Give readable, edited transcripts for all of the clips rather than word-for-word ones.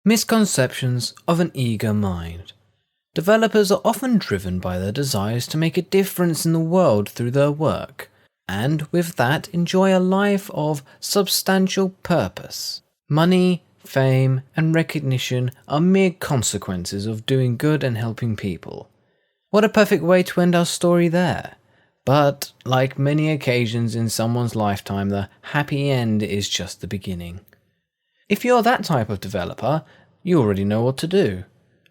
Misconceptions of an eager mind. Developers are often driven by their desires to make a difference in the world through their work, and with that enjoy a life of substantial purpose. Money, fame, and recognition are mere consequences of doing good and helping people. What a perfect way to end our story there. But, like many occasions in someone's lifetime, the happy end is just the beginning. If you're that type of developer, you already know what to do.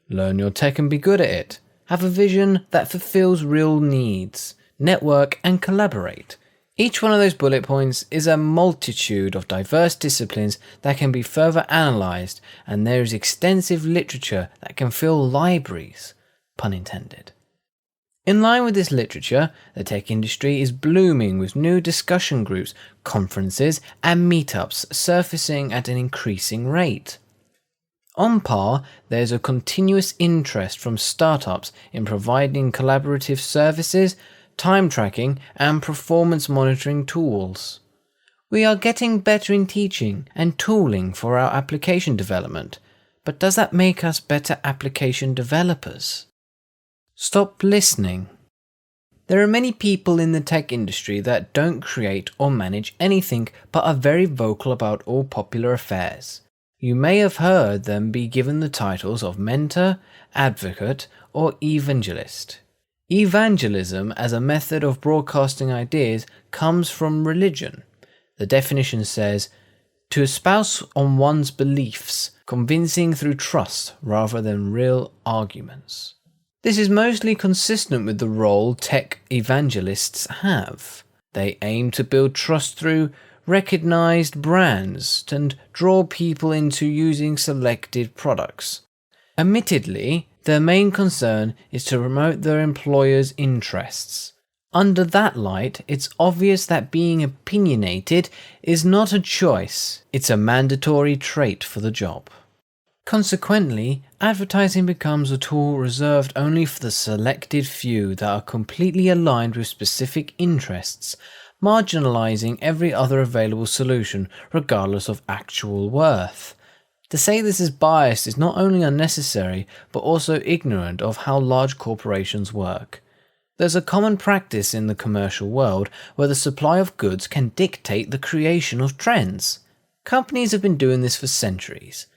Learn your tech and be good at it. Have a vision that fulfills real needs. Network and collaborate. Each one of those bullet points is a multitude of diverse disciplines that can be further analysed, and there is extensive literature that can fill libraries. Pun intended. In line with this literature, the tech industry is blooming with new discussion groups, conferences, and meetups surfacing at an increasing rate. On par, there's a continuous interest from startups in providing collaborative services, time tracking, and performance monitoring tools. We are getting better in teaching and tooling for our application development, but does that make us better application developers? Stop listening. There are many people in the tech industry that don't create or manage anything but are very vocal about all popular affairs. You may have heard them be given the titles of mentor, advocate, or evangelist. Evangelism as a method of broadcasting ideas comes from religion. The definition says, to espouse on one's beliefs, convincing through trust rather than real arguments. This is mostly consistent with the role tech evangelists have. They aim to build trust through recognized brands and draw people into using selected products. Admittedly, their main concern is to promote their employers' interests. Under that light, it's obvious that being opinionated is not a choice, it's a mandatory trait for the job. Consequently, advertising becomes a tool reserved only for the selected few that are completely aligned with specific interests, marginalizing every other available solution regardless of actual worth. To say this is biased is not only unnecessary, but also ignorant of how large corporations work. There's a common practice in the commercial world where the supply of goods can dictate the creation of trends. Companies have been doing this for centuries.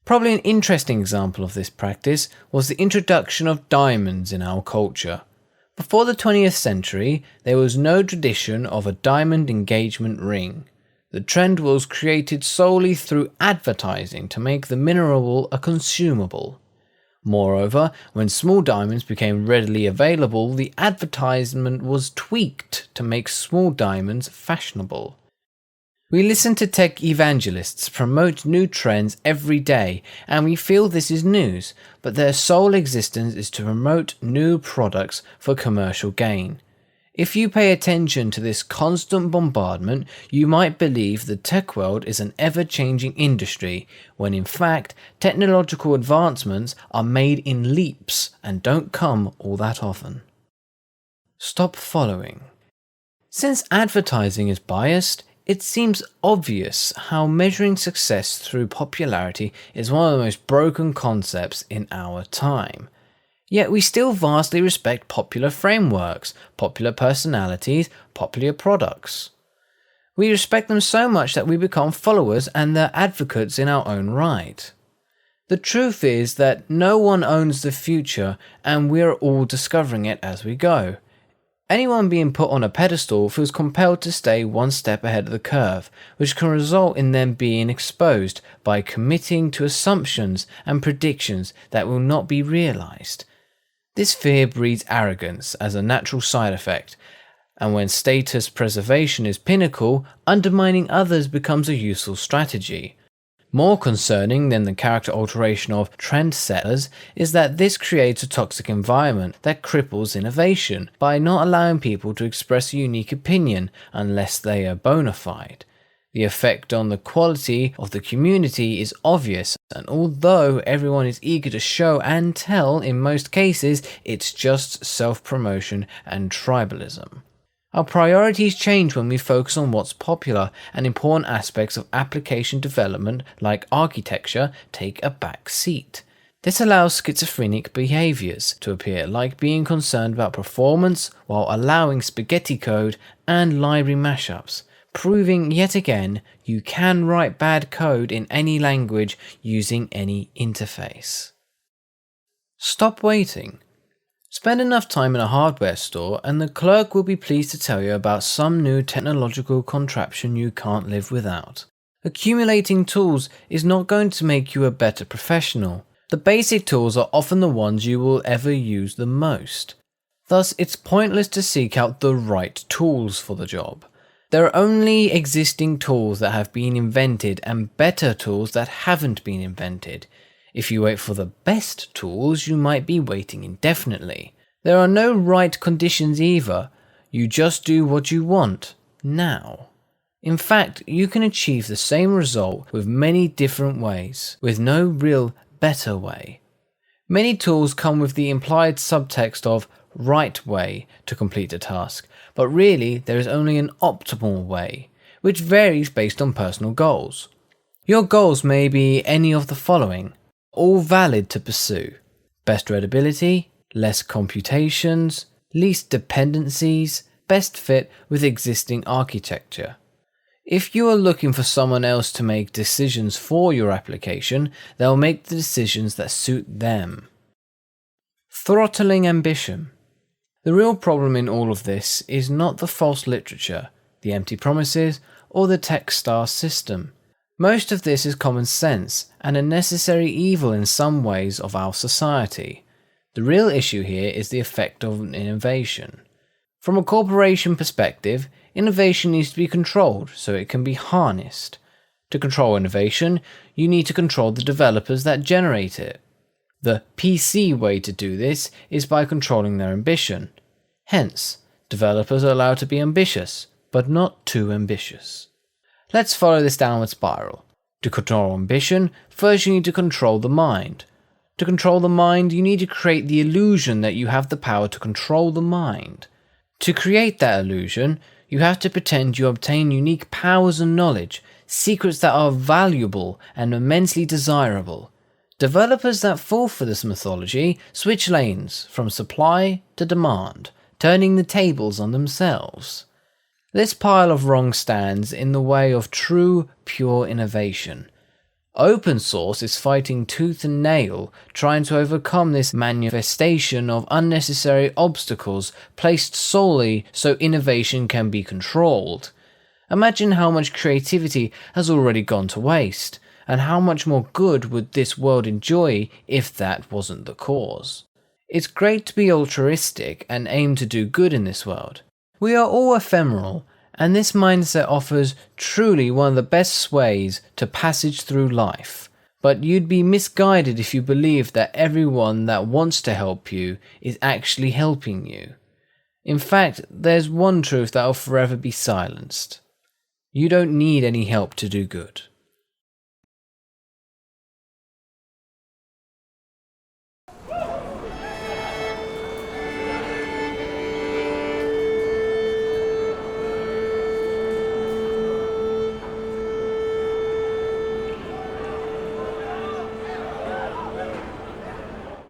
Probably an interesting example of this practice was the introduction of diamonds in our culture. Before the 20th century, there was no tradition of a diamond engagement ring. The trend was created solely through advertising to make the mineral a consumable. Moreover, when small diamonds became readily available, the advertisement was tweaked to make small diamonds fashionable. We listen to tech evangelists promote new trends every day, and we feel this is news, but their sole existence is to promote new products for commercial gain. If you pay attention to this constant bombardment, you might believe the tech world is an ever-changing industry, when in fact, technological advancements are made in leaps and don't come all that often. Stop following. Since advertising is biased, it seems obvious how measuring success through popularity is one of the most broken concepts in our time. Yet we still vastly respect popular frameworks, popular personalities, popular products. We respect them so much that we become followers and their advocates in our own right. The truth is that no one owns the future, and we are all discovering it as we go. Anyone being put on a pedestal feels compelled to stay one step ahead of the curve, which can result in them being exposed by committing to assumptions and predictions that will not be realized. This fear breeds arrogance as a natural side effect, and when status preservation is pinnacle, undermining others becomes a useful strategy. More concerning than the character alteration of trendsetters is that this creates a toxic environment that cripples innovation by not allowing people to express a unique opinion unless they are bona fide. The effect on the quality of the community is obvious, and although everyone is eager to show and tell, in most cases it's just self-promotion and tribalism. Our priorities change when we focus on what's popular, and important aspects of application development like architecture take a back seat. This allows schizophrenic behaviors to appear, like being concerned about performance while allowing spaghetti code and library mashups, proving yet again you can write bad code in any language using any interface. Stop waiting. Spend enough time in a hardware store and the clerk will be pleased to tell you about some new technological contraption you can't live without. Accumulating tools is not going to make you a better professional. The basic tools are often the ones you will ever use the most. Thus, it's pointless to seek out the right tools for the job. There are only existing tools that have been invented and better tools that haven't been invented. If you wait for the best tools, you might be waiting indefinitely. There are no right conditions either. You just do what you want, now. In fact, you can achieve the same result with many different ways, with no real better way. Many tools come with the implied subtext of right way to complete a task, but really there is only an optimal way, which varies based on personal goals. Your goals may be any of the following, all valid to pursue: best readability, less computations, least dependencies, best fit with existing architecture. If you are looking for someone else to make decisions for your application, they'll make the decisions that suit them. Throttling ambition. The real problem in all of this is not the false literature, the empty promises, or the tech star system. Most of this is common sense and a necessary evil in some ways of our society. The real issue here is the effect of innovation. From a corporation perspective, innovation needs to be controlled so it can be harnessed. To control innovation, you need to control the developers that generate it. The PC way to do this is by controlling their ambition. Hence, developers are allowed to be ambitious, but not too ambitious. Let's follow this downward spiral. To control ambition, first you need to control the mind. To control the mind, you need to create the illusion that you have the power to control the mind. To create that illusion, you have to pretend you obtain unique powers and knowledge, secrets that are valuable and immensely desirable. Developers that fall for this mythology switch lanes from supply to demand, turning the tables on themselves. This pile of wrong stands in the way of true, pure innovation. Open source is fighting tooth and nail, trying to overcome this manifestation of unnecessary obstacles placed solely so innovation can be controlled. Imagine how much creativity has already gone to waste, and how much more good would this world enjoy if that wasn't the cause. It's great to be altruistic and aim to do good in this world. We are all ephemeral, and this mindset offers truly one of the best ways to passage through life. But you'd be misguided if you believe that everyone that wants to help you is actually helping you. In fact, there's one truth that will forever be silenced. You don't need any help to do good.